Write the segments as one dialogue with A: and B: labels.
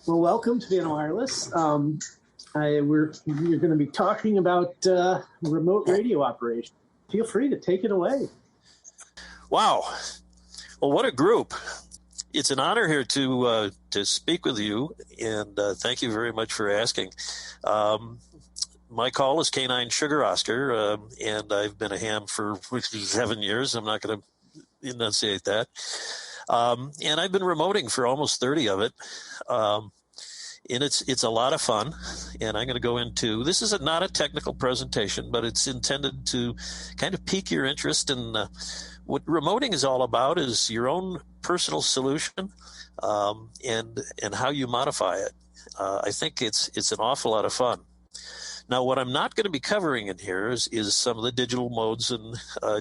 A: Well, welcome to Vienna Wireless. You're going to be talking about remote radio operation. Feel free to take it away.
B: Wow. Well, what a group. It's an honor here to speak with you, and thank you very much for asking. My call is K9 Sugar Oscar, and I've been a ham for 7 years. I'm not going to enunciate that. And I've been remoting for almost 30 of it. And it's a lot of fun, and I'm going to go into, this is not a technical presentation, but it's intended to kind of pique your interest in what remoting is all about is your own personal solution and how you modify it. I think it's an awful lot of fun. Now, what I'm not going to be covering in here is some of the digital modes and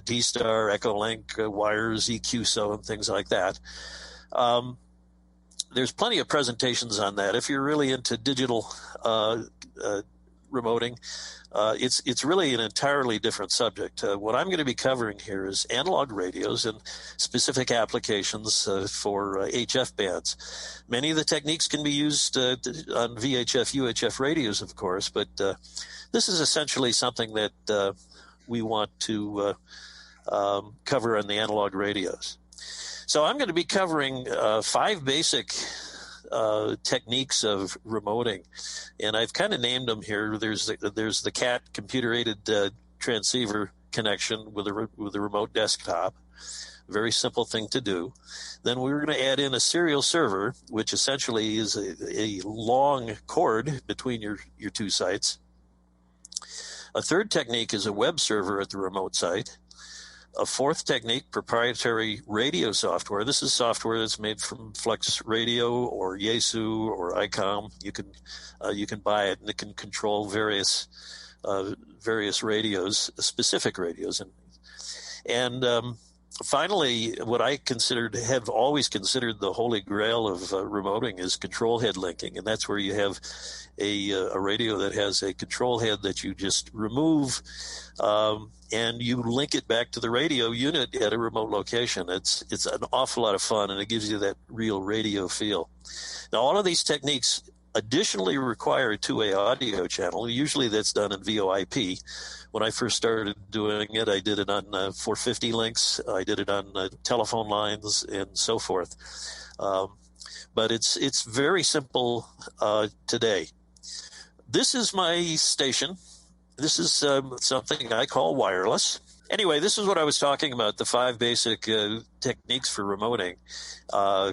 B: D-Star, Echolink, wires, EQ-SO, and things like that. There's plenty of presentations on that. If you're really into digital remoting, it's really an entirely different subject. What I'm going to be covering here is analog radios and specific applications for HF bands. Many of the techniques can be used on VHF, UHF radios, of course, but this is essentially something that we want to cover on the analog radios. So I'm going to be covering 5 basic techniques of remoting, and I've kind of named them here. There's the CAT computer-aided transceiver connection with a remote desktop. Very simple thing to do. Then we're going to add in a serial server, which essentially is a long cord between your two sites. A third technique is a web server at the remote site. A fourth technique, proprietary radio software. This is software that's made from FlexRadio or Yaesu or ICOM. You can buy it, and it can control various radios, specific radios, and finally, what I have always considered the holy grail of remoting is control head linking, and that's where you have a radio that has a control head that you just remove, and you link it back to the radio unit at a remote location. It's an awful lot of fun, and it gives you that real radio feel. Now, all of these techniques additionally require a two-way audio channel. Usually that's done in VoIP. When I first started doing it, I did it on 450 links. I did it on telephone lines and so forth. But it's very simple today. This is my station. This is something I call wireless. Anyway, this is what I was talking about, the 5 basic techniques for remoting.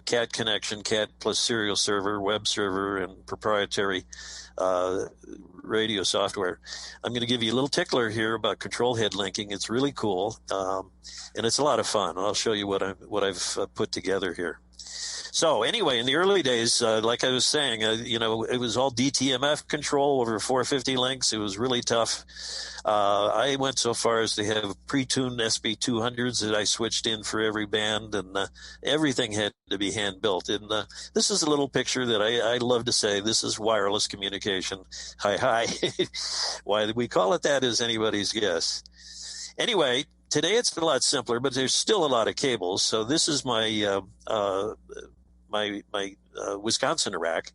B: CAT connection, CAT plus serial server, web server, and proprietary radio software. I'm going to give you a little tickler here about control head linking. It's really cool, and it's a lot of fun. I'll show you what I've put together here. So anyway, in the early days, like I was saying, it was all DTMF control over 450 links. It was really tough. I went so far as to have pre-tuned SB200s that I switched in for every band, and everything had to be hand-built. And this is a little picture that I love to say, this is wireless communication. Hi. Why we call it that is anybody's guess. Anyway, today it's a lot simpler, but there's still a lot of cables. So this is my Wisconsin rack.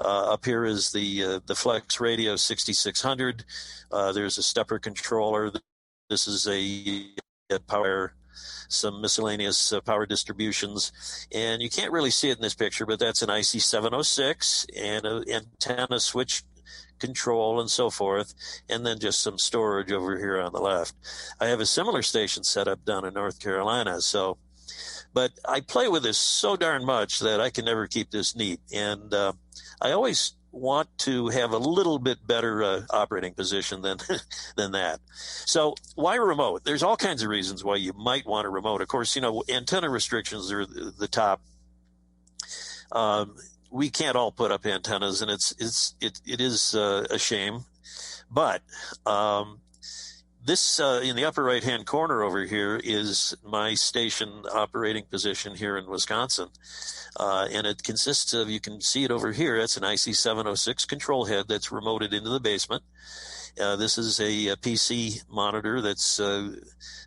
B: Up here is the FlexRadio 6600. There's a stepper controller. This is a power, some miscellaneous power distributions, and you can't really see it in this picture, but that's an IC706 and an antenna switch control and so forth, and then just some storage over here on the left. I have a similar station set up down in North Carolina, but I play with this so darn much that I can never keep this neat, and I always want to have a little bit better operating position than that. So why remote? There's all kinds of reasons why you might want a remote. Of course, antenna restrictions are the top. We can't all put up antennas, and it is a shame. But this in the upper right-hand corner over here is my station operating position here in Wisconsin. And it consists of, you can see it over here, that's an IC706 control head that's remoted into the basement. This is a PC monitor that's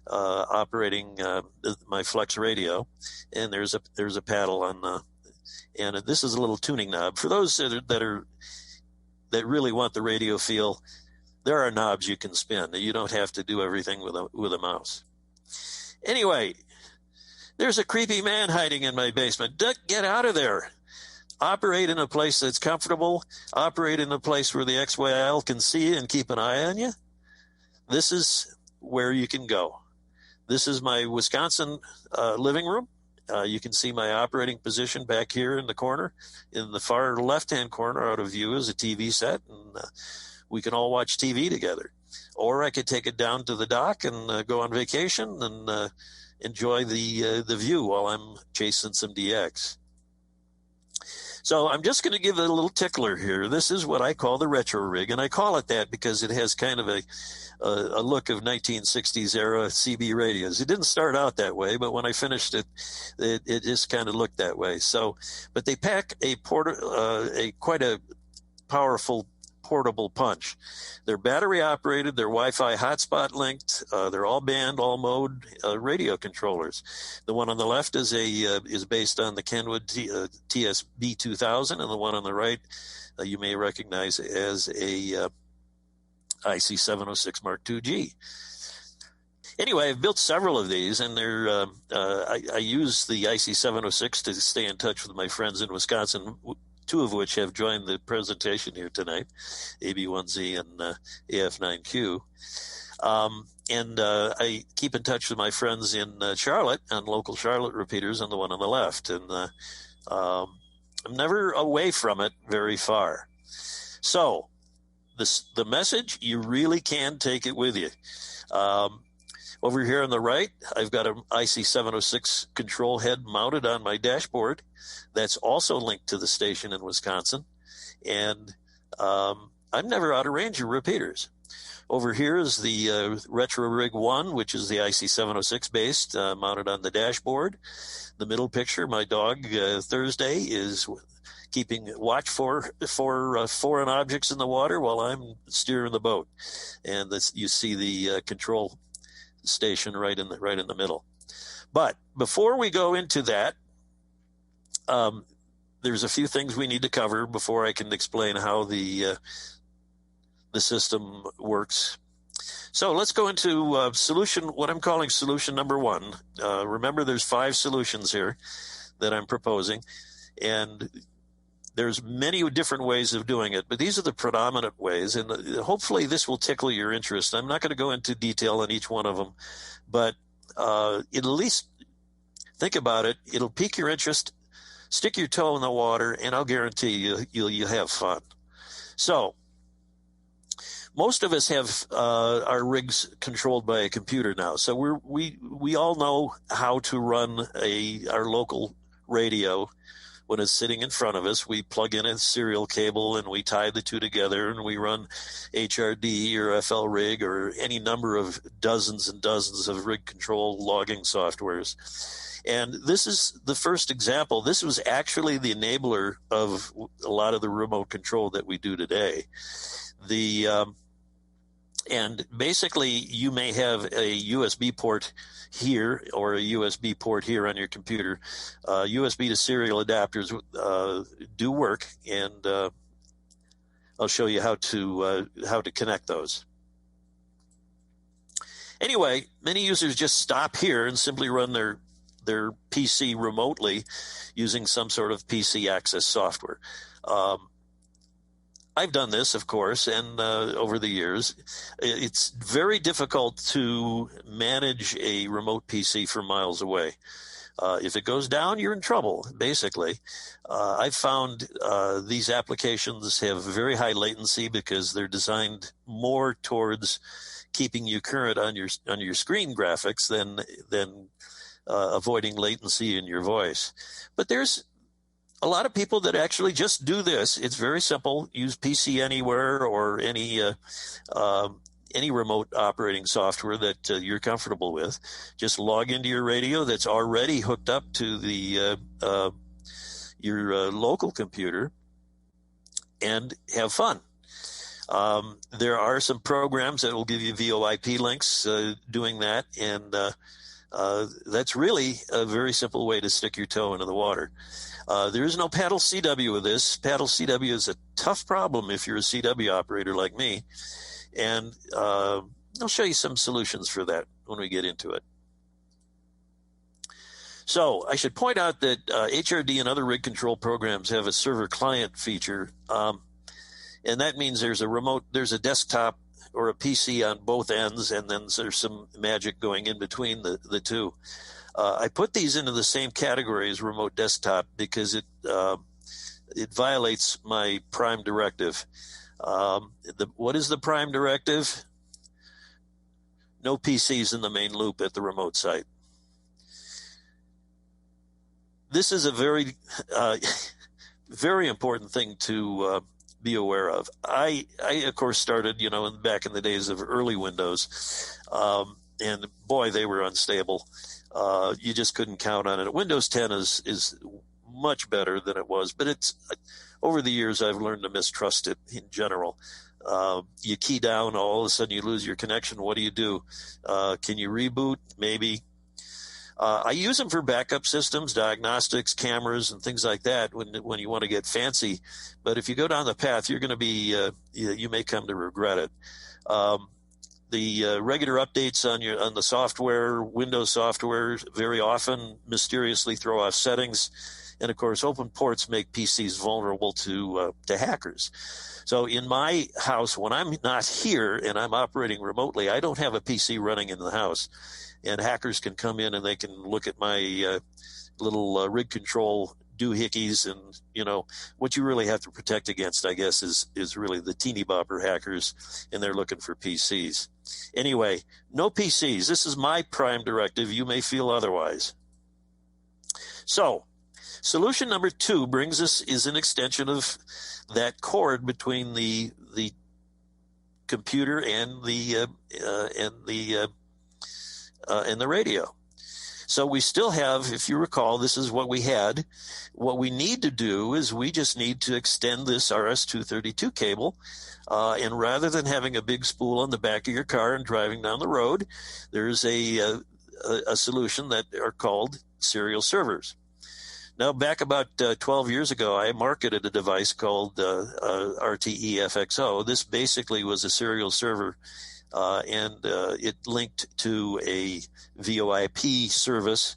B: operating my FlexRadio, and there's a paddle on And this is a little tuning knob. For those that really want the radio feel, there are knobs you can spin. You don't have to do everything with a mouse. Anyway, there's a creepy man hiding in my basement. Get out of there. Operate in a place that's comfortable. Operate in a place where the XYL can see you and keep an eye on you. This is where you can go. This is my Wisconsin living room. You can see my operating position back here in the corner. In the far left-hand corner out of view is a TV set, and we can all watch TV together. Or I could take it down to the dock and go on vacation and enjoy the view while I'm chasing some DX. So I'm just going to give it a little tickler here. This is what I call the RetroRig, and I call it that because it has kind of a look of 1960s era CB radios. It didn't start out that way, but when I finished it, it just kind of looked that way. So, but they pack quite a powerful portable punch. They're battery operated. They're Wi-Fi hotspot linked. They're all band, all mode radio controllers. The one on the left is based on the Kenwood TSB 2000, and the one on the right you may recognize as a IC 706 Mark II-G. Anyway, I've built several of these, and I use the IC 706 to stay in touch with my friends in Wisconsin, two of which have joined the presentation here tonight, AB1Z and AF9Q. And I keep in touch with my friends in Charlotte on local Charlotte repeaters and the one on the left. And I'm never away from it very far. So the message, you really can take it with you. Over here on the right, I've got an IC 706 control head mounted on my dashboard. That's also linked to the station in Wisconsin. And I'm never out of range of repeaters. Over here is the RetroRig 1, which is the IC 706 based, mounted on the dashboard. The middle picture, my dog, Thursday, is keeping watch for foreign objects in the water while I'm steering the boat. And you see the control station right in the middle. But before we go into that, there's a few things we need to cover before I can explain how the system works. So let's go into what I'm calling solution number one. Remember, there's 5 solutions here that I'm proposing, and there's many different ways of doing it, but these are the predominant ways, and hopefully this will tickle your interest. I'm not going to go into detail on each one of them, but at least think about it. It'll pique your interest. Stick your toe in the water, and I'll guarantee you'll have fun. So most of us have our rigs controlled by a computer now. So we all know how to run our local radio. When it's sitting in front of us, we plug in a serial cable and we tie the two together, and we run HRD or FLRig or any number of dozens and dozens of rig control logging softwares. And this is the first example. This was actually the enabler of a lot of the remote control that we do today. And basically, you may have a USB port here or a USB port here on your computer. USB to serial adapters do work, and I'll show you how to connect those. Anyway, many users just stop here and simply run their PC remotely using some sort of PC access software. I've done this, of course, and over the years, it's very difficult to manage a remote PC from miles away. If it goes down, you're in trouble, basically. I've found these applications have very high latency because they're designed more towards keeping you current on your screen graphics than avoiding latency in your voice. But there's a lot of people that actually just do this. It's very simple. Use PC Anywhere or any remote operating software that you're comfortable with. Just log into your radio that's already hooked up to your local computer and have fun. There are some programs that will give you VoIP links doing that, and That's really a very simple way to stick your toe into the water. There is no paddle CW with this. Paddle CW is a tough problem if you're a CW operator like me, and I'll show you some solutions for that when we get into it. So I should point out that HRD and other rig control programs have a server client feature, and that means there's a desktop or a PC on both ends, and then there's some magic going in between the two. I put these into the same category as remote desktop because it violates my prime directive. What is the prime directive? No PCs in the main loop at the remote site. This is a very, very important thing to be aware of. I of course started, back in the days of early Windows, and boy, they were unstable. You just couldn't count on it. Windows 10 is much better than it was, but it's over the years I've learned to mistrust it in general. You key down, all of a sudden you lose your connection. What do? Can you reboot? Maybe. I use them for backup systems, diagnostics, cameras, and things like that when you want to get fancy. But if you go down the path, you're going to be you may come to regret it. The regular updates on the software, Windows software, very often mysteriously throw off settings, and of course, open ports make PCs vulnerable to hackers. So in my house, when I'm not here and I'm operating remotely, I don't have a PC running in the house. And hackers can come in and they can look at my little rig control doohickeys, and what you really have to protect against, I guess, is really the teeny bopper hackers, and they're looking for PCs. Anyway, no PCs. This is my prime directive. You may feel otherwise. So, solution number 2 is an extension of that cord between the computer and the radio. So we still have, if you recall, this is what we had. What we need to do is we just need to extend this RS-232 cable, and rather than having a big spool on the back of your car and driving down the road, there's a solution that are called serial servers. Now, back about 12 years ago, I marketed a device called RTE-FXO. This basically was a serial server, and it linked to a VoIP service.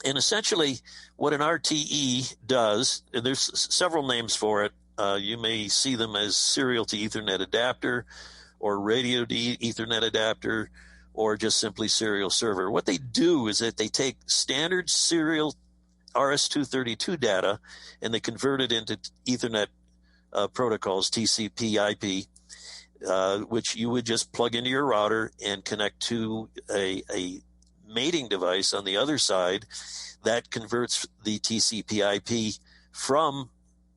B: And essentially, what an RTE does, and there's several names for it. You may see them as serial to Ethernet adapter, or radio to Ethernet adapter, or just simply serial server. What they do is that they take standard serial RS-232 data and they convert it into Ethernet protocols, TCP/IP, which you would just plug into your router and connect to a mating device on the other side that converts the TCP/IP from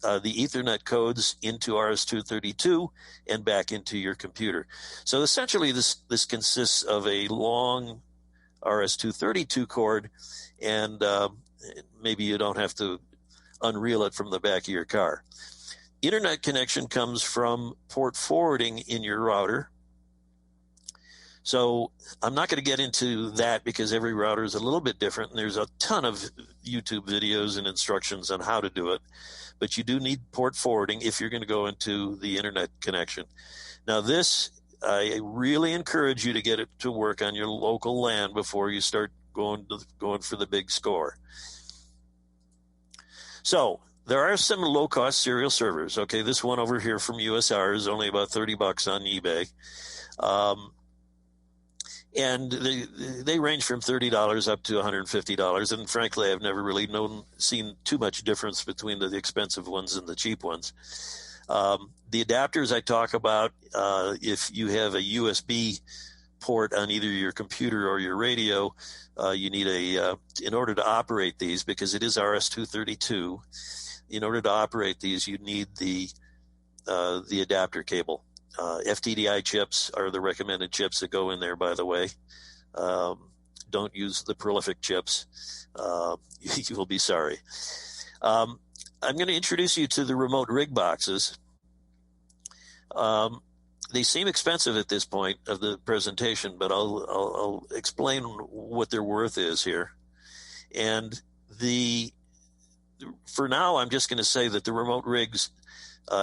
B: the Ethernet codes into RS-232 and back into your computer. So essentially, this consists of a long RS-232 cord, and maybe you don't have to unreel it from the back of your car. Internet connection comes from port forwarding in your router. So I'm not going to get into that because every router is a little bit different, and there's a ton of YouTube videos and instructions on how to do it. But you do need port forwarding if you're going to go into the internet connection. Now this, I really encourage you to get it to work on your local LAN before you start going for the big score. So there are some low-cost serial servers. Okay, this one over here from USR is only about $30 on eBay. And they range from $30 up to $150. And frankly, I've never really seen too much difference between the expensive ones and the cheap ones. The adapters I talk about, if you have a USB port on either your computer or your radio, you need in order to operate these, because it is RS-232, in order to operate these, you need the adapter cable. FTDI chips are the recommended chips that go in there, by the way. Don't use the prolific chips. You will be sorry. I'm going to introduce you to the RemoteRig boxes. they seem expensive at this point of the presentation, but I'll explain what their worth is here. And for now, I'm just going to say that the RemoteRigs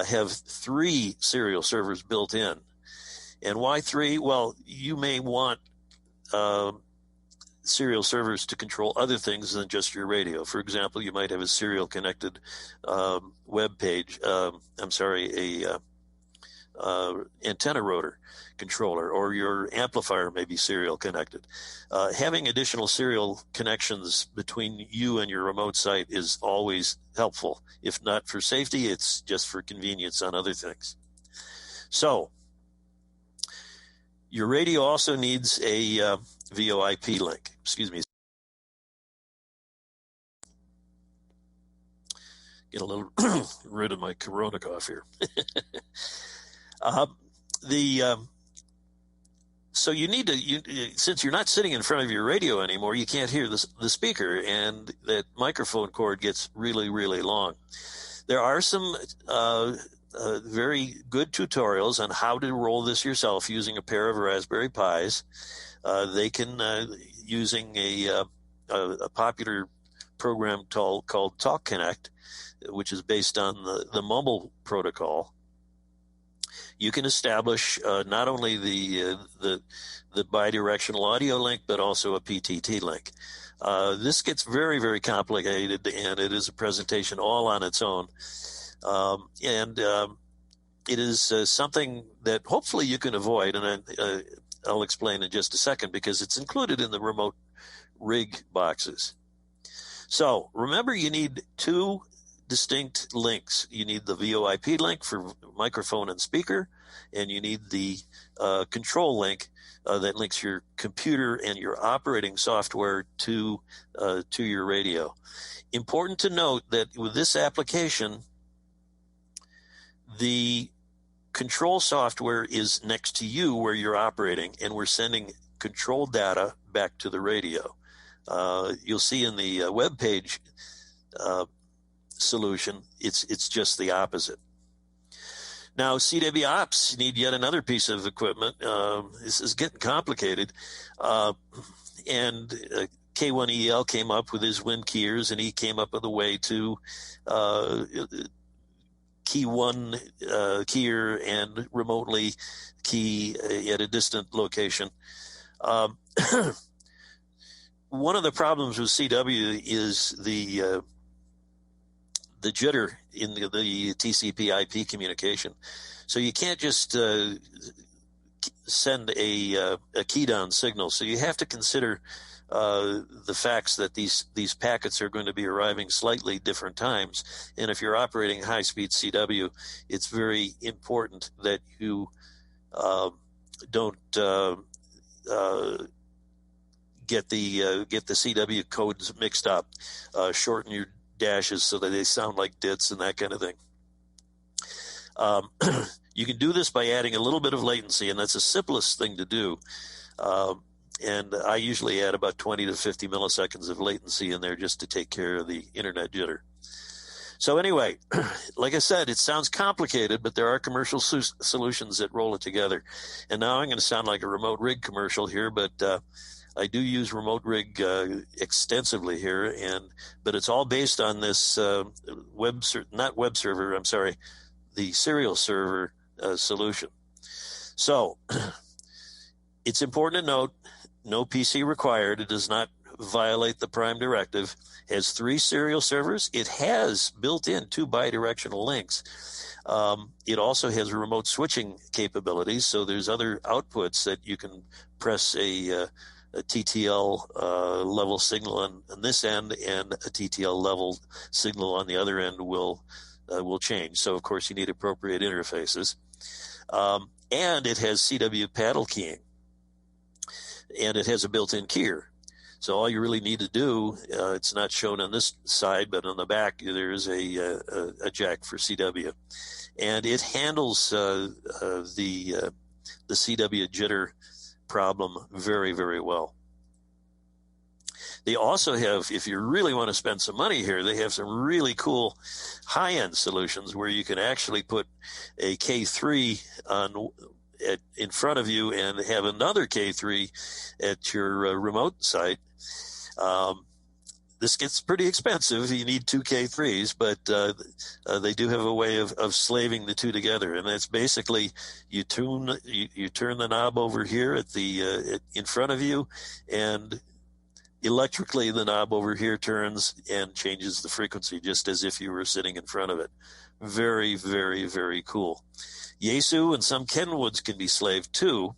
B: have 3 serial servers built in. And why 3? Well, you may want serial servers to control other things than just your radio. For example, you might have a serial connected web page. Antenna rotor controller, or your amplifier may be serial connected. Having additional serial connections between you and your remote site is always helpful. If not for safety, it's just for convenience on other things. So your radio also needs a VoIP link. Excuse me. Get a little rid of my Corona cough here. So you need to, since you're not sitting in front of your radio anymore, you can't hear the speaker, and that microphone cord gets really, really long. There are some very good tutorials on how to roll this yourself using a pair of Raspberry Pis. They can, using a popular program called Talk Connect, which is based on the Mumble protocol. You can establish not only the bidirectional audio link, but also a PTT link. This gets very, very complicated, and it is a presentation all on its own. It is something that hopefully you can avoid, and I'll explain in just a second, because it's included in the RemoteRig boxes. So remember, you need 2 distinct links. You need the VoIP link for microphone and speaker, and you need the control link that links your computer and your operating software to your radio. Important to note that with this application, the control software is next to you where you're operating, and we're sending control data back to the radio. You'll see in the web page solution, it's just the opposite. Now, CW ops need yet another piece of equipment. This is getting complicated. And K1EL came up with his winkeyers, and he came up with a way to key one keyer and remotely key at a distant location. One of the problems with CW is the jitter in the TCP/IP communication. So you can't just send a key down signal. So you have to consider the facts that these packets are going to be arriving slightly different times. And if you're operating high-speed CW, it's very important that you don't get the CW codes mixed up. Shorten your dashes so that they sound like dits and that kind of thing. You can do this by adding a little bit of latency, and that's the simplest thing to do. And I usually add about 20 to 50 milliseconds of latency in there just to take care of the internet jitter. So anyway, like I said, it sounds complicated, but there are commercial solutions that roll it together. And now I'm going to sound like a RemoteRig commercial here, but I do use RemoteRig extensively here, but it's all based on this the serial server solution. So it's important to note, no PC required. It does not violate the prime directive. It has 3 serial servers. It has built in 2 bidirectional links. It also has remote switching capabilities, so there's other outputs that you can press a TTL level signal on this end, and a TTL level signal on the other end will change. So of course you need appropriate interfaces, and it has CW paddle keying, and it has a built-in keyer. So all you really need to do, it's not shown on this side, but on the back there is a jack for CW, and it handles the CW jitter problem very, very well. They also have, if you really want to spend some money here, they have some really cool high-end solutions where you can actually put a K3 on in front of you and have another K3 at your remote site. This gets pretty expensive. You need two K3s, but they do have a way of slaving the two together, and that's basically you turn the knob over here at the in front of you, and electrically the knob over here turns and changes the frequency just as if you were sitting in front of it. Very, very, very cool. Yaesu and some Kenwoods can be slaved too.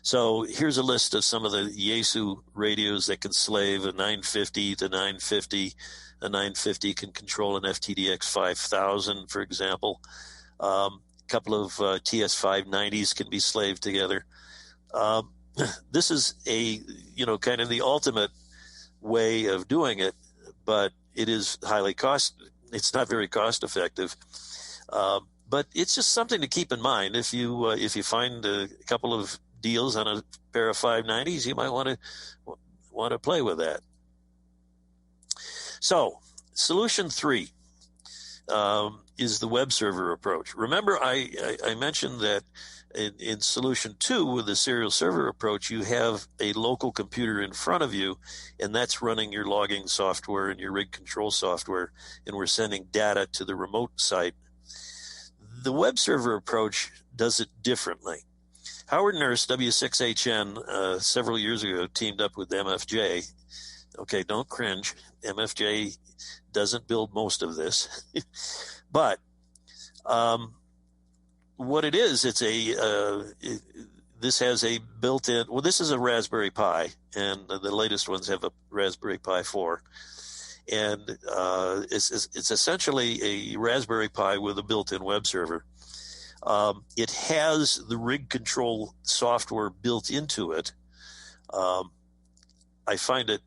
B: So here's a list of some of the Yaesu radios that can slave a 950 to 950. A 950 can control an FTDX 5000, for example. A couple of TS590s can be slaved together. This is kind of the ultimate way of doing it, but it is it's not very cost effective. But it's just something to keep in mind. If you find a couple of deals on a pair of 590s, you might want to play with that. So solution 3 is the web server approach. Remember, I mentioned that in solution 2 with the serial server approach, you have a local computer in front of you, and that's running your logging software and your rig control software, and we're sending data to the remote site. The web server approach does it differently. Howard Nurse, W6HN, several years ago teamed up with MFJ. Okay, don't cringe. MFJ doesn't build most of this. But what it is, this has a built-in, well, this is a Raspberry Pi, and the latest ones have a Raspberry Pi 4. And it's essentially a Raspberry Pi with a built-in web server. It has the rig control software built into it. I find it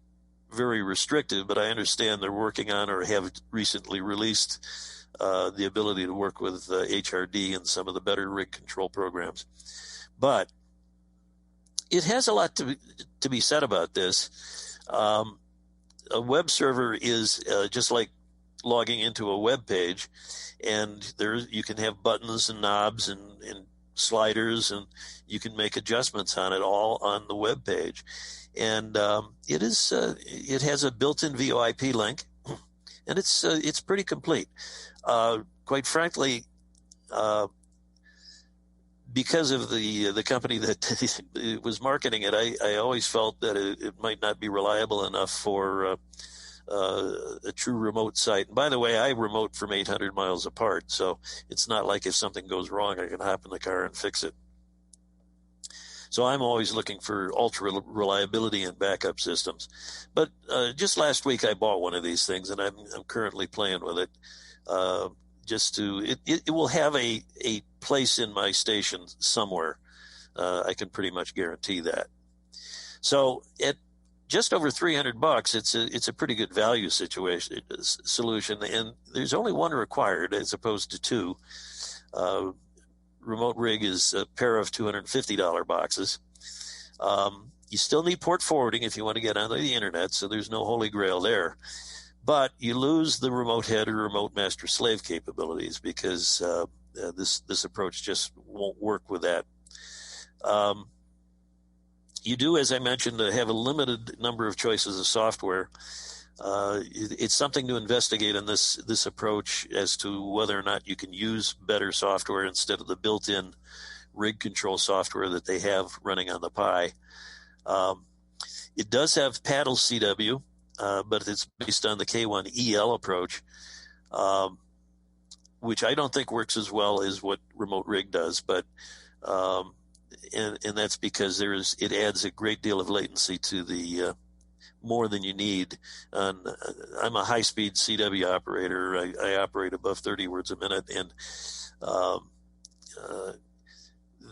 B: very restrictive, but I understand they're working on or have recently released the ability to work with HRD and some of the better rig control programs. But it has a lot to be said about this. A web server is just like logging into a web page, and you can have buttons and knobs and sliders, and you can make adjustments on it all on the web page. And it has a built-in VoIP link, and it's pretty complete. Quite frankly, because of the company that was marketing it, I always felt that it might not be reliable enough for a true remote site. And by the way, I remote from 800 miles apart, so it's not like if something goes wrong, I can hop in the car and fix it. So I'm always looking for ultra reliability and backup systems. But just last week, I bought one of these things, and I'm currently playing with it. It will have a place in my station somewhere. I can pretty much guarantee that. So at just over $300, it's a pretty good value solution, and there's only one required as opposed to two. RemoteRig is a pair of $250 boxes. You still need port forwarding if you want to get onto the internet, so there's no holy grail there. But you lose the remote head or remote master slave capabilities because this approach just won't work with that. You do, as I mentioned, have a limited number of choices of software. It's something to investigate in this approach as to whether or not you can use better software instead of the built-in rig control software that they have running on the Pi. It does have paddle CW, but it's based on the K1EL approach, which I don't think works as well as what RemoteRig does, but and that's because it adds a great deal of latency to the more than you need. I'm a high-speed CW operator. I operate above 30 words a minute, and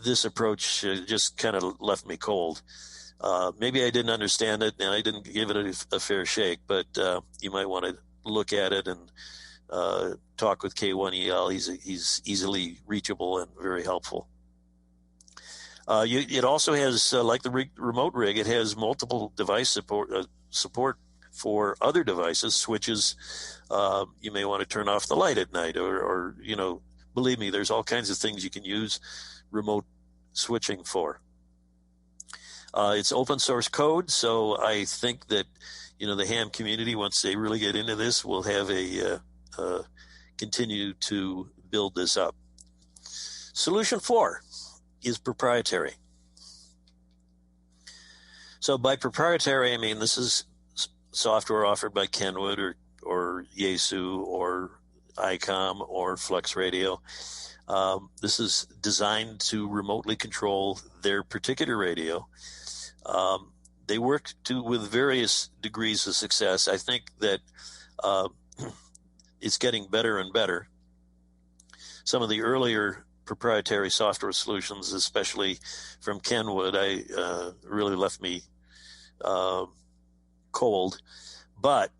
B: this approach just kind of left me cold. Maybe I didn't understand it, and I didn't give it a fair shake, but you might want to look at it and talk with K1EL. He's easily reachable and very helpful. It also has, like the RemoteRig, it has multiple device support for other devices, switches. You may want to turn off the light at night, or believe me, there's all kinds of things you can use remote switching for. It's open source code, so I think that the ham community, once they really get into this, will have continue to build this up. Solution 4 is proprietary. So by proprietary, I mean this is software offered by Kenwood or Yaesu or ICOM or FlexRadio. This is designed to remotely control their particular radio. They work with various degrees of success. I think that it's getting better and better. Some of the earlier proprietary software solutions, especially from Kenwood, really left me cold. But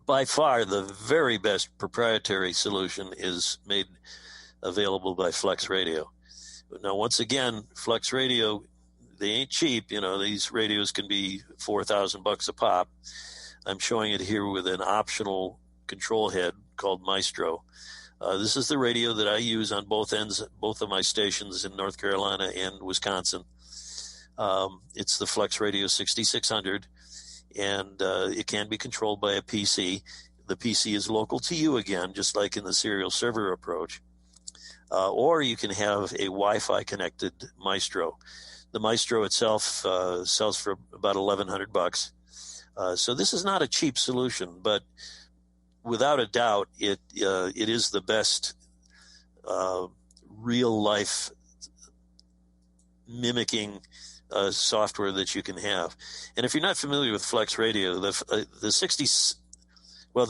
B: by far, the very best proprietary solution is made available by FlexRadio. Now, once again, FlexRadio, they ain't cheap. These radios can be $4,000 a pop. I'm showing it here with an optional control head called Maestro. This is the radio that I use on both ends, both of my stations in North Carolina and Wisconsin. It's the FlexRadio 6600, and it can be controlled by a PC. The PC is local to you again, just like in the serial server approach. Or you can have a Wi-Fi connected Maestro. The Maestro itself sells for about $1,100. So this is not a cheap solution, but without a doubt, it is the best real life mimicking software that you can have. And if you're not familiar with FlexRadio, the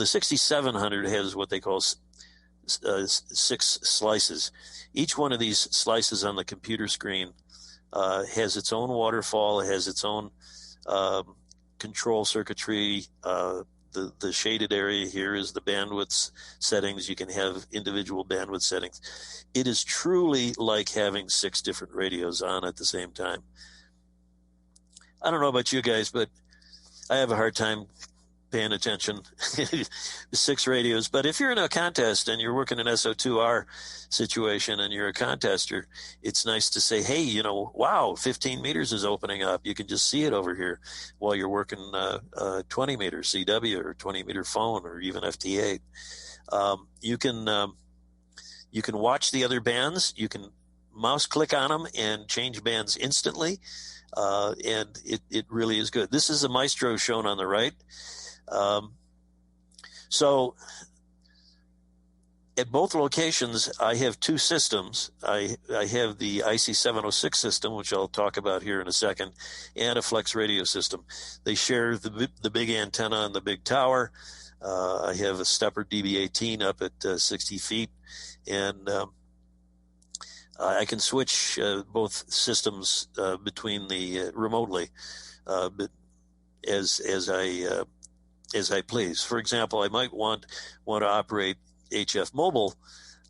B: 6700 has what they call 6 slices. Each one of these slices on the computer screen has its own waterfall, has its own control circuitry. The shaded area here is the bandwidth settings. You can have individual bandwidth settings. It is truly like having 6 different radios on at the same time. I don't know about you guys, but I have a hard time paying attention to 6 radios. But if you're in a contest and you're working an SO2R situation and you're a contester, it's nice to say, hey, wow, 15 meters is opening up. You can just see it over here while you're working 20 meter CW or 20 meter phone or even FT8. You can watch the other bands. You can mouse click on them and change bands instantly. And it really is good. This is a Maestro shown on the right. So at both locations, I have 2 systems. I have the IC706 system, which I'll talk about here in a second, and a FlexRadio system. They share the big antenna and the big tower. I have a stepper DB18 up at 60 feet, and I can switch both systems between the remotely, but as I please. For example, I might want to operate HF Mobile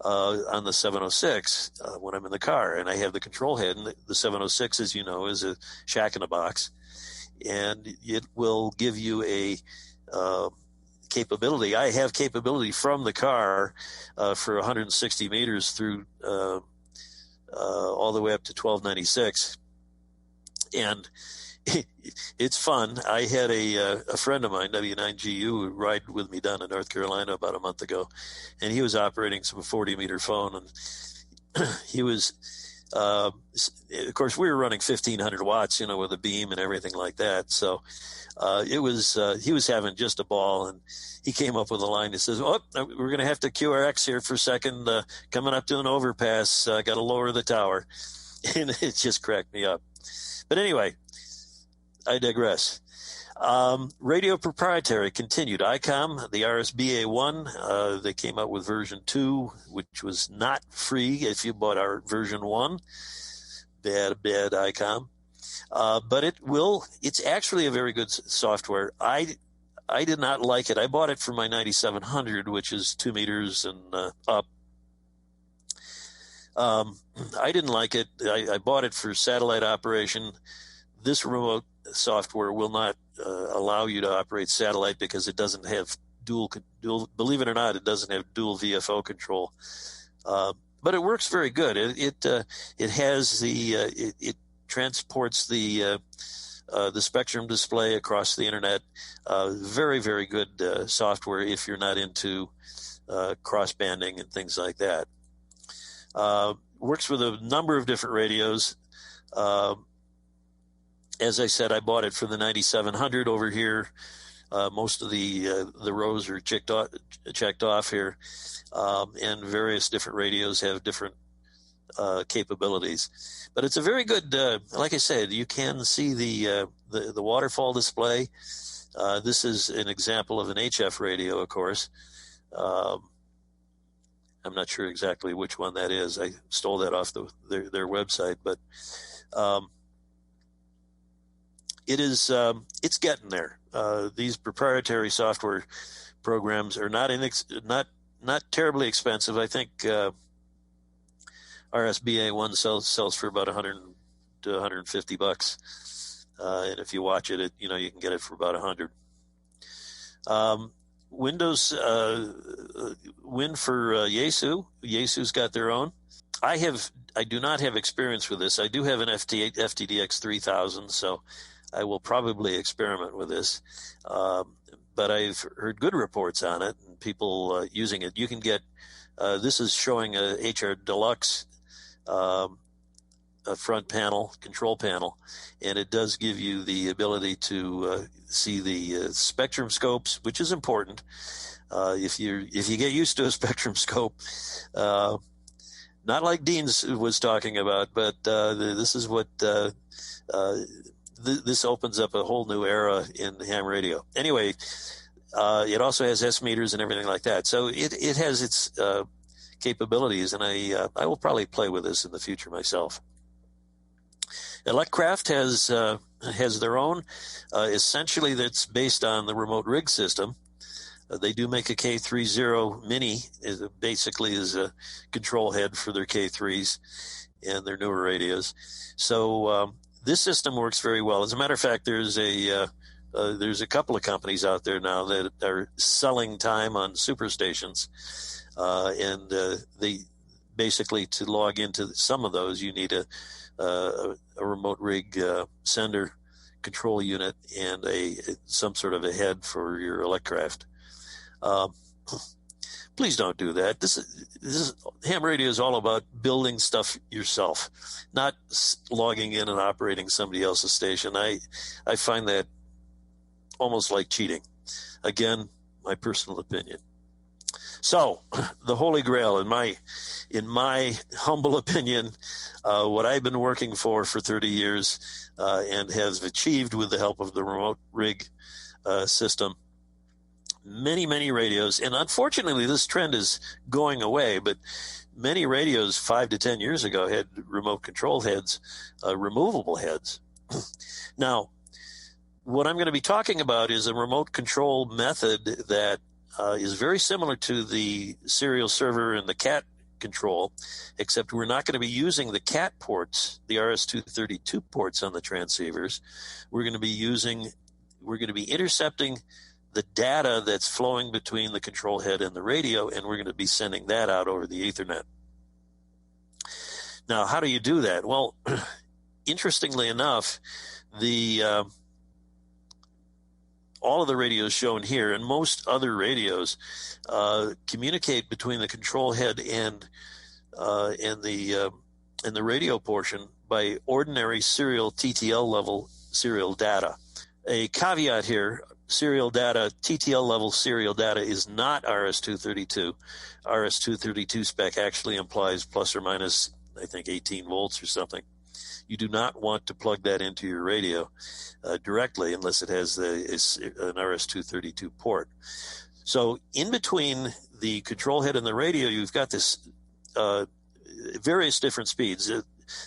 B: on the 706 when I'm in the car, and I have the control head. And the 706, as you know, is a shack in a box, and it will give you a capability. I have capability from the car for 160 meters through all the way up to 1296, and it's fun. I had a friend of mine, W9GU, ride with me down in North Carolina about a month ago, and he was operating some 40-meter phone, and he was, of course, we were running 1,500 watts, with a beam and everything like that. So he was having just a ball, and he came up with a line that says, "Oh, we're going to have to QRX here for a second. Coming up to an overpass, got to lower the tower," and it just cracked me up. But anyway, I digress. Radio proprietary continued. ICOM, the RSBA1, they came out with version 2, which was not free if you bought our version 1. Bad ICOM. But it's actually a very good software. I did not like it. I bought it for my 9700, which is 2 meters and up. I didn't like it. I bought it for satellite operation. This remote software will not allow you to operate satellite because it doesn't have dual, believe it or not, it doesn't have dual VFO control. But it works very good. It has it transports the spectrum display across the internet. Very, very good software if you're not into cross banding and things like that. Works with a number of different radios. As I said, I bought it for the 9700 over here. Most of the rows are checked off here, and various different radios have different capabilities. But it's a very good, like I said, you can see the waterfall display. This is an example of an HF radio, of course. I'm not sure exactly which one that is. I stole that off their website, but it's getting there. These proprietary software programs are not terribly expensive. I think RSBA one sells for about $100 to $150, and if you watch it, you can get it for about $100. Windows Win for Yaesu. Yaesu's got their own. I do not have experience with this. I do have an FTDX 3000, so I will probably experiment with this. But I've heard good reports on it and people using it. You can get this is showing a HR Deluxe a front panel, control panel, and it does give you the ability to see the spectrum scopes, which is important. If you get used to a spectrum scope, not like Dean was talking about, but this is what this opens up a whole new era in ham radio. Anyway, it also has S meters and everything like that, so it has its capabilities, and I will probably play with this in the future myself. Elecraft has their own. Essentially, that's based on the RemoteRig system. They do make a K30 Mini. Basically, is a control head for their K3s and their newer radios. So this system works very well. As a matter of fact, there's a couple of companies out there now that are selling time on superstations, and they basically, to log into some of those, you need a RemoteRig sender control unit and some sort of a head for your Elecraft. Please don't do that. This is ham radio is all about building stuff yourself, not logging in and operating somebody else's station. I find that almost like cheating. Again, my personal opinion. So, the Holy Grail, in my humble opinion, what I've been working for 30 years and has achieved with the help of the RemoteRig system, many radios, and unfortunately this trend is going away, but many radios 5 to 10 years ago had remote control heads, removable heads. Now, what I'm going to be talking about is a remote control method that is very similar to the serial server and the CAT control, except we're not going to be using the CAT ports, the RS-232 ports on the transceivers. We're going to be intercepting the data that's flowing between the control head and the radio, and we're going to be sending that out over the Ethernet. Now, how do you do that? Well, interestingly enough, all of the radios shown here and most other radios communicate between the control head and the radio portion by ordinary serial TTL level serial data. A caveat here: serial data, TTL level serial data, is not RS-232. RS-232 spec actually implies plus or minus, I think, 18 volts or something. You do not want to plug that into your radio directly unless it has an RS-232 port. So in between the control head and the radio, you've got this various different speeds. The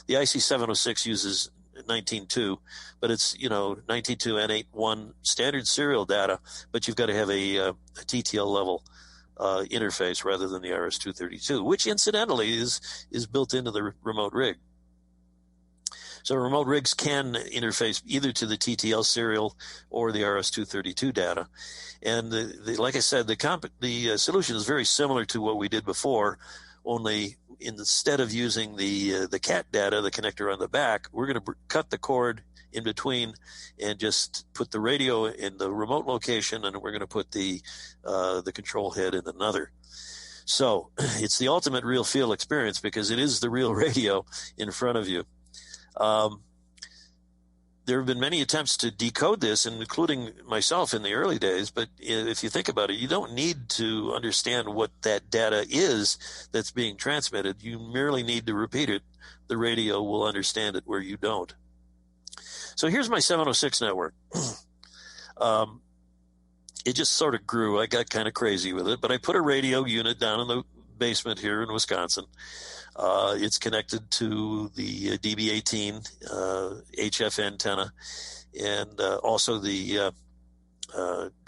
B: IC706 uses 19.2, but it's 19.2 and 8.1 standard serial data, but you've got to have a TTL level interface rather than the RS-232, which incidentally is built into the RemoteRig. So RemoteRigs can interface either to the TTL serial or the RS-232 data. And like I said, the solution is very similar to what we did before, only instead of using the cat data, the connector on the back, we're going to cut the cord in between and just put the radio in the remote location, and we're going to put the control head in another. So it's the ultimate real feel experience because it is the real radio in front of you. There have been many attempts to decode this, including myself in the early days, but if you think about it, you don't need to understand what that data is that's being transmitted. You merely need to repeat it. The radio will understand it where you don't. So here's my 706 network. It just sort of grew. I got kind of crazy with it, but I put a radio unit down in the basement here in Wisconsin. It's connected to the DB18 HF antenna, and also the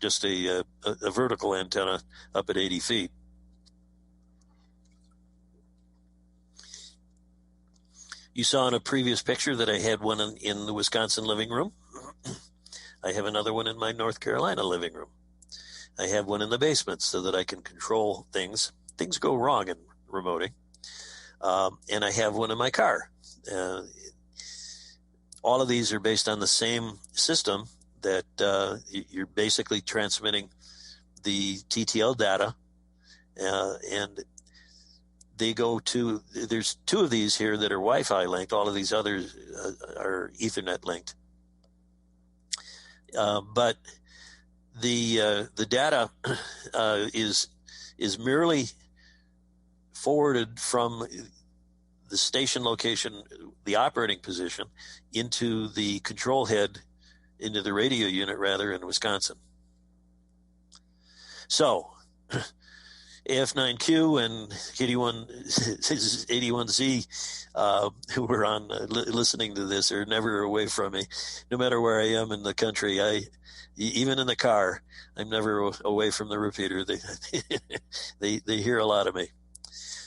B: just a vertical antenna up at 80 feet. You saw in a previous picture that I had one in the Wisconsin living room. I have another one in my North Carolina living room. I have one in the basement so that I can control things. Things go wrong in remoting. And I have one in my car. All of these are based on the same system that you're basically transmitting the TTL data, and they go to, there's two of these here that are Wi-Fi linked. All of these others are Ethernet linked. But the data is merely forwarded from the station location, the operating position, into the control head, into the radio unit rather, in Wisconsin. So AF9Q and 81Z who were on listening to this are never away from me. No matter where I am in the country, even in the car, I'm never away from the repeater. They hear a lot of me.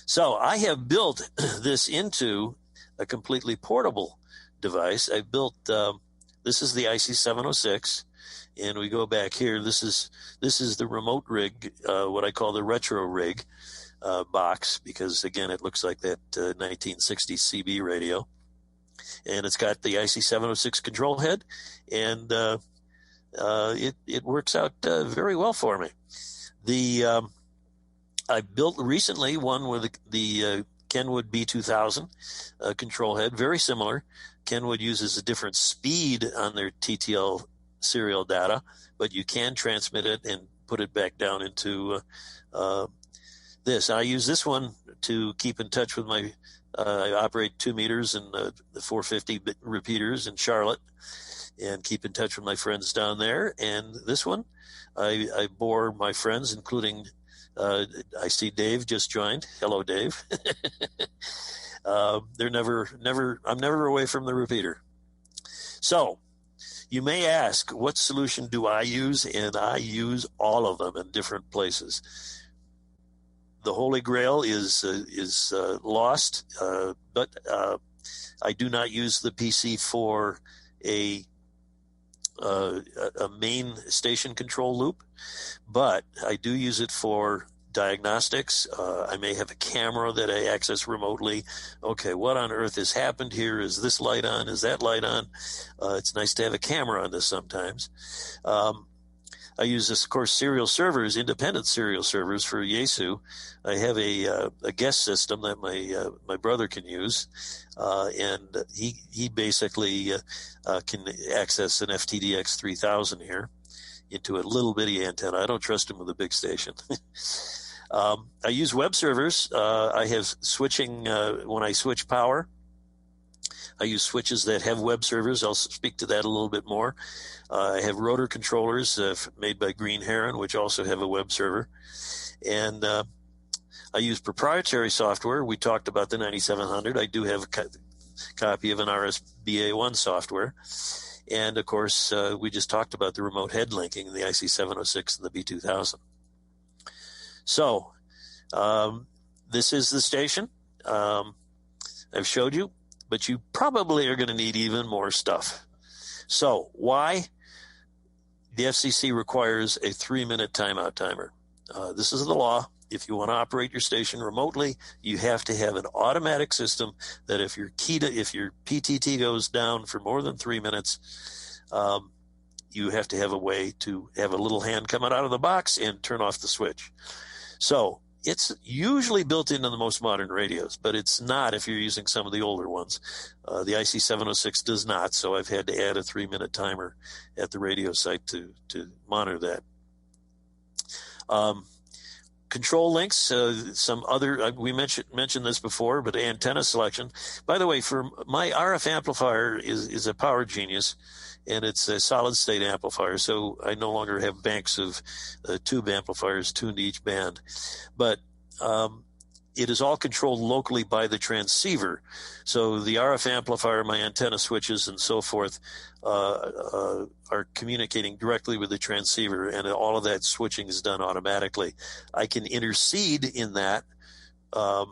B: So I have built this into a completely portable device. I built this is the IC706, and we go back here. This is the RemoteRig, what I call the RetroRig box, because again it looks like that 1960 CB radio, and it's got the IC706 control head, and it works out very well for me. I built recently one with the Kenwood B2000 control head, very similar. Kenwood uses a different speed on their TTL serial data, but you can transmit it and put it back down into this. I use this one to keep in touch with my, I operate 2 meters and the 450 repeaters in Charlotte, and keep in touch with my friends down there. And this one, I bore my friends, including I see Dave just joined. Hello, Dave. I'm never away from the repeater. So you may ask, what solution do I use? And I use all of them in different places. The Holy Grail is lost, but I do not use the PC for a main station control loop, but I do use it for diagnostics. I may have a camera that I access remotely. Okay, what on earth has happened here? Is this light on? Is that light on? It's nice to have a camera on this sometimes. I use this, of course, serial servers, independent serial servers for Yaesu. I have a guest system that my brother can use, and he basically can access an FTDX 3000 here into a little bitty antenna. I don't trust him with a big station. I use web servers. I have switching when I switch power. I use switches that have web servers. I'll speak to that a little bit more. I have rotor controllers made by Green Heron, which also have a web server. And I use proprietary software. We talked about the 9700. I do have a copy of an RSBA1 software. And, of course, we just talked about the remote head linking, the IC706 and the B2000. So this is the station. I've showed you, but you probably are going to need even more stuff. So why? The FCC requires a 3-minute timeout timer. This is the law. if you want to operate your station remotely, you have to have an automatic system that if your PTT goes down for more than 3 minutes, you have to have a way to have a little hand coming out of the box and turn off the switch. So it's usually built into the most modern radios, but it's not if you're using some of the older ones. The IC706 does not, so I've had to add a 3-minute timer at the radio site to monitor that. Control links, some other, we mentioned this before, but antenna selection. By the way, for my RF amplifier is a Power Genius, and it's a solid state amplifier, so I no longer have banks of tube amplifiers tuned to each band. But it is all controlled locally by the transceiver. So the RF amplifier, my antenna switches, and so forth are communicating directly with the transceiver, and all of that switching is done automatically. I can intercede in that, but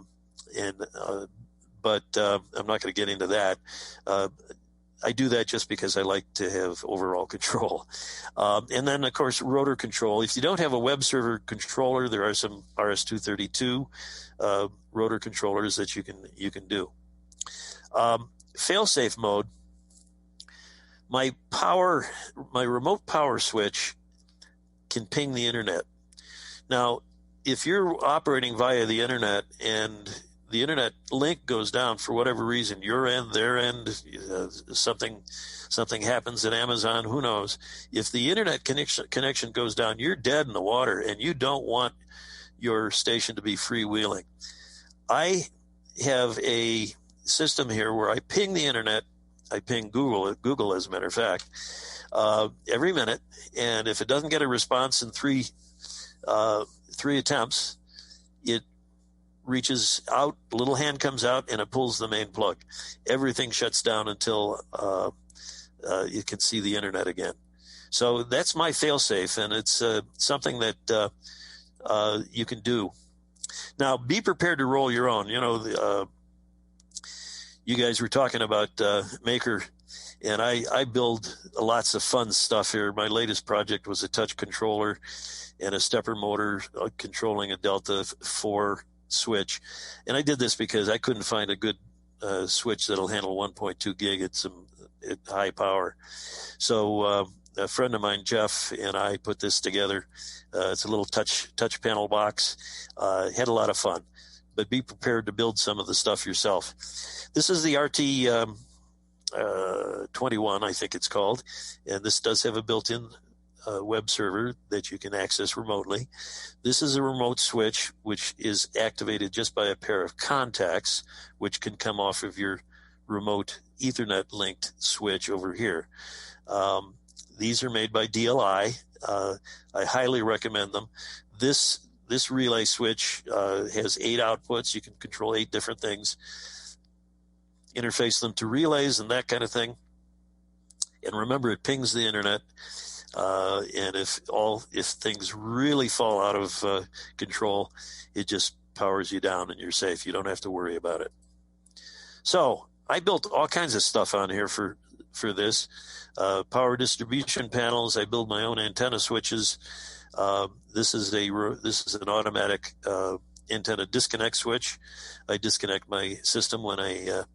B: I'm not going to get into that. I do that just because I like to have overall control. And then, of course, rotor control. If you don't have a web server controller, there are some RS-232 rotor controllers that you can do. Fail-safe mode. My remote power switch can ping the internet. Now, if you're operating via the internet and the internet link goes down for whatever reason, your end, their end, something happens at Amazon, who knows? If the internet connection goes down, you're dead in the water, and you don't want your station to be freewheeling. I have a system here where I ping the internet. I ping Google as a matter of fact, every minute, and if it doesn't get a response in three attempts, it reaches out, a little hand comes out, and it pulls the main plug. Everything shuts down until you can see the internet again. So that's my fail-safe, and it's something that you can do. Now, be prepared to roll your own. You know, you guys were talking about Maker, and I build lots of fun stuff here. My latest project was a touch controller and a stepper motor controlling a Delta 4 switch. And I did this because I couldn't find a good switch that'll handle 1.2 gig at high power. So a friend of mine, Jeff, and I put this together. It's a little touch panel box. Had a lot of fun. But be prepared to build some of the stuff yourself. This is the RT21, I think it's called, and this does have a built-in web server that you can access remotely. This is a remote switch, which is activated just by a pair of contacts, which can come off of your remote Ethernet-linked switch over here. These are made by DLI. I highly recommend them. This relay switch has 8 outputs. You can control 8 different things, interface them to relays and that kind of thing. And remember, it pings the internet. And if things really fall out of control, it just powers you down and you're safe. You don't have to worry about it. So I built all kinds of stuff on here for this. Power distribution panels. I build my own antenna switches. This is an automatic antenna disconnect switch. I disconnect my system when I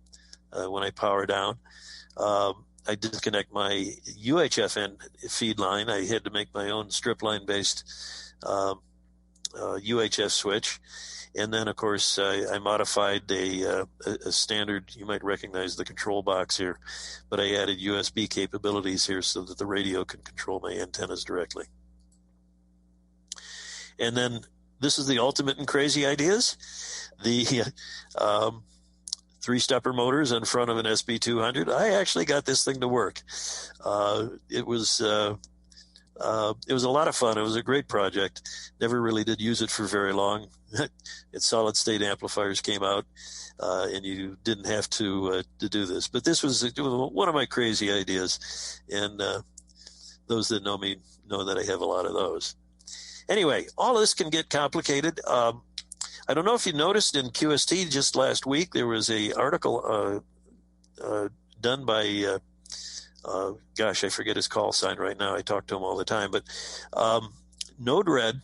B: power down. I disconnect my UHF feed line. I had to make my own strip line based UHF switch, and then of course I modified a standard. You might recognize the control box here, but I added USB capabilities here so that the radio can control my antennas directly. And then this is the ultimate in crazy ideas. The 3-stepper motors in front of an SB200. I actually got this thing to work. It was a lot of fun. It was a great project. Never really did use it for very long. Its solid state amplifiers came out, and you didn't have to do this. But this was one of my crazy ideas, and those that know me know that I have a lot of those. Anyway, all of this can get complicated. I don't know if you noticed in QST just last week, there was a article done by, gosh, I forget his call sign right now. I talk to him all the time. But NodeRed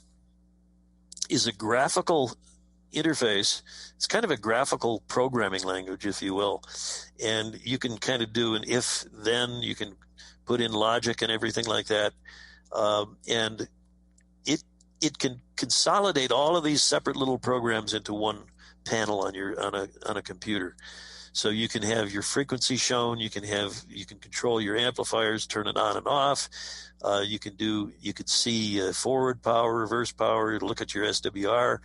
B: is a graphical interface. It's kind of a graphical programming language, if you will. And you can kind of do an if, then, you can put in logic and everything like that. And it can consolidate all of these separate little programs into one panel on a computer. So you can have your frequency shown. You can control your amplifiers, turn it on and off. You could see forward power, reverse power. Look at your SWR.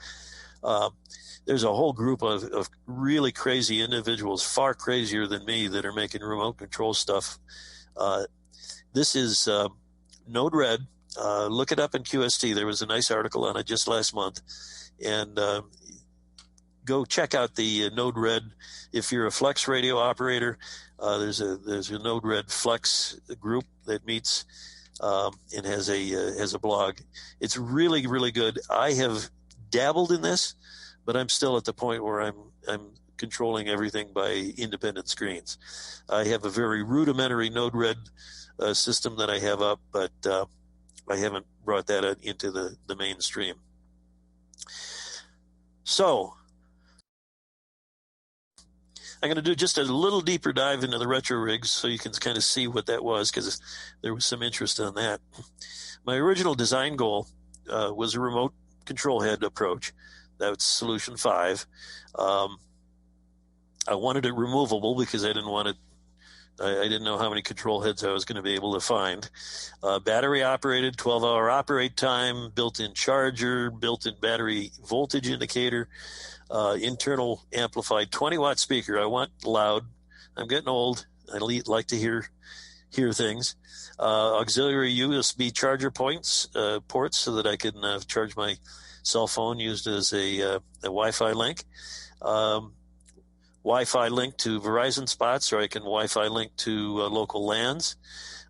B: There's a whole group of really crazy individuals, far crazier than me, that are making remote control stuff. This is NodeRed. Look it up in QST. There was a nice article on it just last month. And go check out the NodeRed. If you're a FlexRadio operator, there's a NodeRed Flex group that meets and has a blog. It's really, really good. I have dabbled in this, but I'm still at the point where I'm controlling everything by independent screens. I have a very rudimentary NodeRed system that I have up, but I haven't brought that into the mainstream. So I'm going to do just a little deeper dive into the RetroRigs so you can kind of see what that was, because there was some interest on that. My original design goal was a remote control head approach. That's solution 5. I wanted it removable because I didn't want it. I didn't know how many control heads I was going to be able to find. Battery operated, 12-hour operate time, built-in charger, built-in battery voltage indicator, internal amplified 20-watt speaker. I want loud. I'm getting old. I like to hear things. Auxiliary USB charger ports so that I can charge my cell phone used as a Wi-Fi link. Wi-Fi link to Verizon spots, or I can Wi-Fi link to local LANs.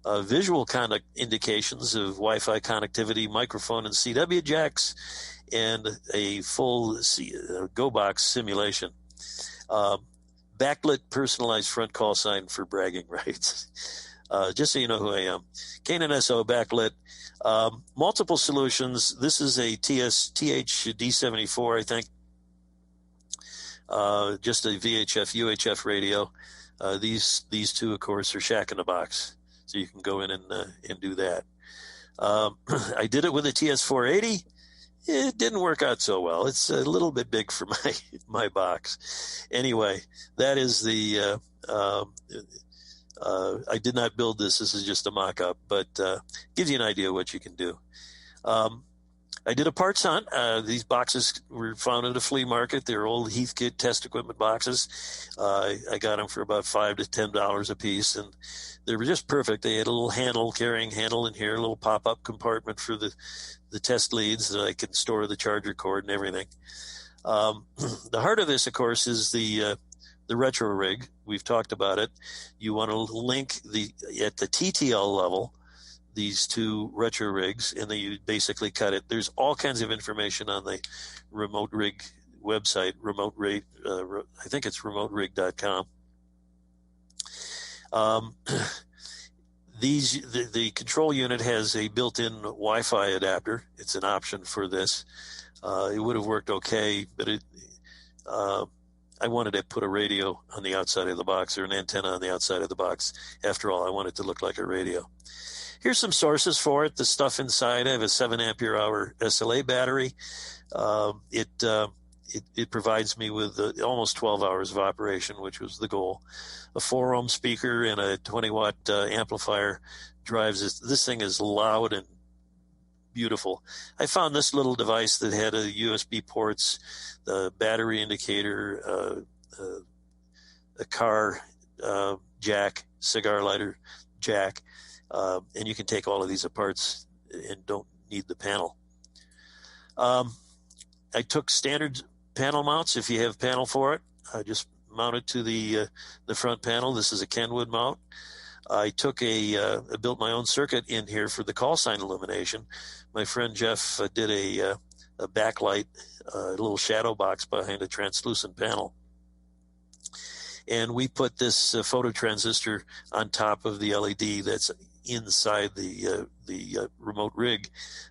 B: Visual indications of Wi-Fi connectivity, microphone and CW jacks, and a full Go box simulation. Backlit personalized front call sign for bragging rights. Just so you know who I am. Canon SO backlit. Multiple solutions. This is a THD74, I think. Just a VHF, UHF radio. These two, of course, are shack in the box. So you can go in and do that. I did it with a TS480. It didn't work out so well. It's a little bit big for my box. Anyway, that is the I did not build this. This is just a mock-up, but gives you an idea of what you can do. I did a parts hunt. These boxes were found at a flea market. They're old Heathkit test equipment boxes. I got them for about $5 to $10 a piece, and they were just perfect. They had a little carrying handle in here, a little pop-up compartment for the test leads that I could store the charger cord and everything. The heart of this, of course, is the RetroRig. We've talked about it. You want to link at the TTL level these two RetroRigs, and then you basically cut it. There's all kinds of information on the RemoteRig website, RemoteRig. I think it's remoterig.com. The control unit has a built-in Wi-Fi adapter. It's an option for this. It would have worked okay, but I wanted to put a radio on the outside of the box, or an antenna on the outside of the box. After all, I want it to look like a radio. Here's some sources for it. The stuff inside, I have a 7 ampere hour SLA battery. It provides me with almost 12 hours of operation, which was the goal. A 4 ohm speaker and a 20 watt amplifier drives this. This thing is loud and beautiful. I found this little device that had a USB ports, the battery indicator, a car jack, cigar lighter jack, and you can take all of these apart and don't need the panel. I took standard panel mounts. If you have panel for it, I just mount it to the front panel. This is a Kenwood mount. I took I built my own circuit in here for the call sign illumination. My friend Jeff did a backlight, a little shadow box behind a translucent panel. And we put this photo transistor on top of the LED that's inside the RemoteRig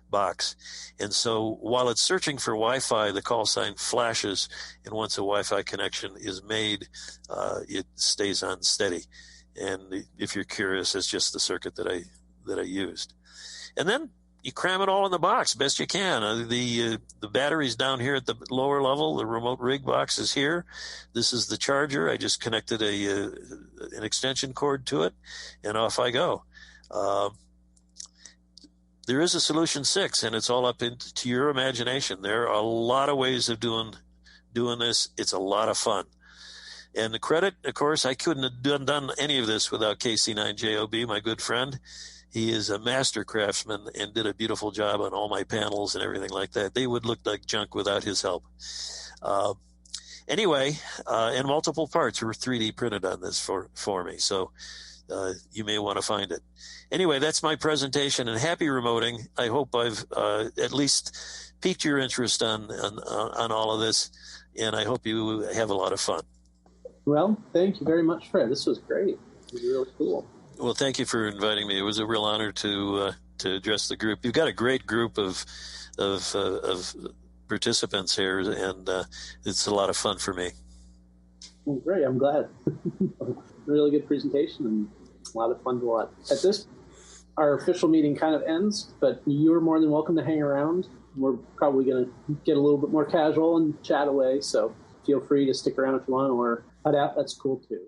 B: box. And so while it's searching for Wi-Fi, the call sign flashes, and once a Wi-Fi connection is made, it stays on steady. And if you're curious, it's just the circuit that I used. And then you cram it all in the box best you can. The battery's down here at the lower level. The RemoteRig box is here. This is the charger. I just connected an extension cord to it, and off I go. There is a solution 6, and it's all up to your imagination. There are a lot of ways of doing this. It's a lot of fun. And the credit, of course, I couldn't have done any of this without KC9JOB, my good friend. He is a master craftsman and did a beautiful job on all my panels and everything like that. They would look like junk without his help. Anyway, and multiple parts were 3D printed on this for me, so you may want to find it. Anyway, that's my presentation, and happy remoting. I hope I've at least piqued your interest on all of this, and I hope you have a lot of fun.
A: Well, thank you very much, Fred. This was great. It was really cool.
B: Well, thank you for inviting me. It was a real honor to address the group. You've got a great group of participants here, and it's a lot of fun for me.
A: Well, great. I'm glad. Really good presentation and a lot of fun to watch. At this, our official meeting kind of ends, but you're more than welcome to hang around. We're probably going to get a little bit more casual and chat away, so feel free to stick around if you want, or head out. That's cool too.